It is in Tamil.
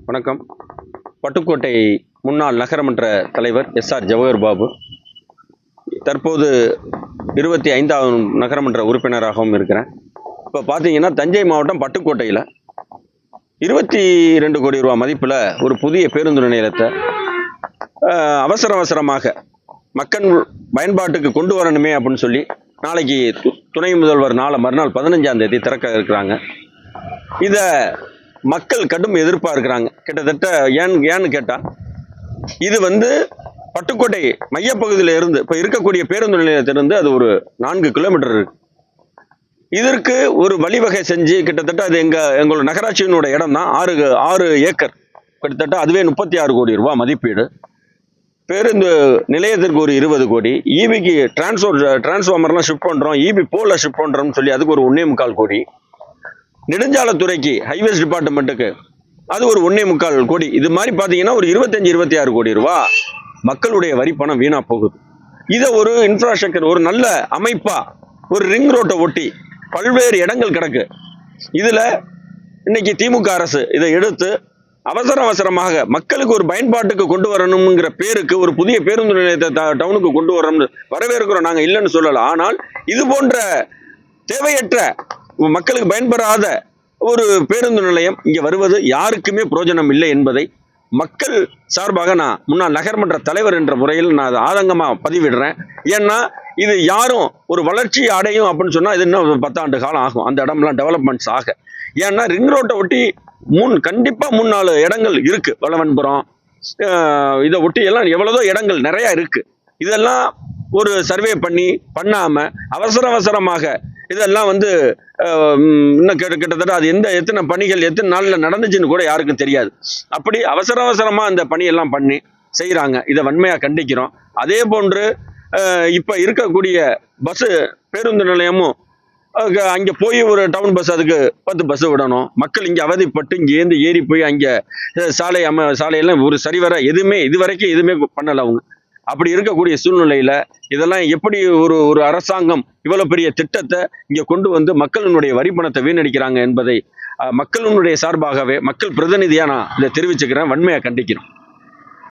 வணக்கம். பட்டுக்கோட்டை முன்னாள் நகரமன்ற தலைவர் எஸ்ஆர் ஜவஹர் பாபு தற்போது 25வது நகரமன்ற உறுப்பினராகவும் இருக்கிறேன். இப்போ பார்த்தீங்கன்னா தஞ்சை மாவட்டம் பட்டுக்கோட்டையில் 22 கோடி ரூபா மதிப்பில் ஒரு புதிய பேருந்து நிலையத்தை அவசரமாக மக்கள் பயன்பாட்டுக்கு கொண்டு வரணுமே அப்படின்னு சொல்லி நாளைக்கு துணை முதல்வர் மறுநாள் 15ஆம் தேதி திறக்க இருக்கிறாங்க. இதை மக்கள் கடும் எதிர்ப்பாக இருக்கிறாங்க. கிட்டத்தட்ட ஏன்னு கேட்டால் இது பட்டுக்கோட்டை மையப்பகுதியில் இருந்து இப்போ இருக்கக்கூடிய பேருந்து நிலையத்திலிருந்து அது ஒரு 4 கிலோமீட்டர் இருக்கு. இதற்கு ஒரு வழிவகை செஞ்சு கிட்டத்தட்ட அது எங்களோட நகராட்சியினோட இடம் தான் 6 ஏக்கர், கிட்டத்தட்ட அதுவே 36 கோடி ரூபா மதிப்பீடு. பேருந்து நிலையத்திற்கு ஒரு 20 கோடி, ஈபிக்கு டிரான்ஸ்ஃபார்மர்லாம் ஷிஃப்ட் பண்ணுறோம், ஈபி போல ஷிஃப்ட் பண்ணுறோம்னு சொல்லி அதுக்கு ஒரு 1.25 கோடி, நெடுஞ்சாலைத்துறைக்கு ஹைவேஸ் டிபார்ட்மெண்ட்டுக்கு அது ஒரு 1.25 கோடி. இது மாதிரி பார்த்தீங்கன்னா ஒரு 25-26 கோடி ரூபா மக்களுடைய வரி பணம் வீணா போகுது. இதை ஒரு இன்ஃப்ராஸ்ட்ரக்சர், ஒரு நல்ல அமைப்பா ஒரு ரிங் ரோட்டை ஒட்டி பல்வேறு இடங்கள் கிடக்கு. இதுல இன்னைக்கு திமுக அரசு இதை எடுத்து அவசரமாக மக்களுக்கு ஒரு பயன்பாட்டுக்கு கொண்டு வரணுங்கிற பேருக்கு ஒரு புதிய பேருந்து நிலையத்தை டவுனுக்கு கொண்டு வரணும்னு வரவேற்கிறோம். நாங்கள் இல்லைன்னு சொல்லல. ஆனால் இது போன்ற தேவையற்ற மக்களுக்கு பயன்பெறாத ஒரு பேருந்து நிலையம் இங்கே வருவது யாருக்குமே பிரயோஜனம் இல்லை என்பதை மக்கள் சார்பாக நான் முன்னாள் நகர்மன்ற தலைவர் என்ற முறையில் நான் அதை ஆதங்கமாக பதிவிடுறேன். ஏன்னா இது யாரும் ஒரு வளர்ச்சி அடையும் அப்படின்னு சொன்னால் இது இன்னும் 10 ஆண்டு காலம் ஆகும் அந்த இடம்லாம் டெவலப்மெண்ட்ஸ் ஆக. ஏன்னா ரிங் ரோட்டை ஒட்டி கண்டிப்பாக 3-4 இடங்கள் இருக்கு. வளவன்புரம் இதை ஒட்டி எல்லாம் எவ்வளவோ இடங்கள் நிறைய இருக்கு. இதெல்லாம் ஒரு சர்வே பண்ணாம அவசரமாக இதெல்லாம் இன்னும் கிட்டத்தட்ட அது எத்தனை பணிகள் எத்தனை நாளில் நடந்துச்சுன்னு கூட யாருக்கும் தெரியாது. அப்படி அவசரமா அந்த பணியெல்லாம் பண்ணி செய்கிறாங்க. இதை வன்மையாக கண்டிக்கிறோம். அதே போன்று இப்போ இருக்கக்கூடிய பேருந்து நிலையமும் அங்கே போய் ஒரு டவுன் பஸ் அதுக்கு 10 பஸ் விடணும். மக்கள் இங்கே அவதிப்பட்டு இங்கேருந்து ஏறி போய் அங்கே சாலையெல்லாம் ஒரு சரிவர இதுவரைக்கும் எதுவுமே பண்ணலை அவங்க. அப்படி இருக்கக்கூடிய சூழ்நிலையில இதெல்லாம் எப்படி ஒரு அரசாங்கம் இவ்வளவு பெரிய திட்டத்தை இங்க கொண்டு மக்களினுடைய வரி பணத்தை வீணடிக்கிறாங்க என்பதை மக்களினுடைய சார்பாகவே மக்கள் பிரதிநிதியா நான் இதை தெரிவிச்சுக்கிறேன். வன்மையா கண்டிக்கிறோம்.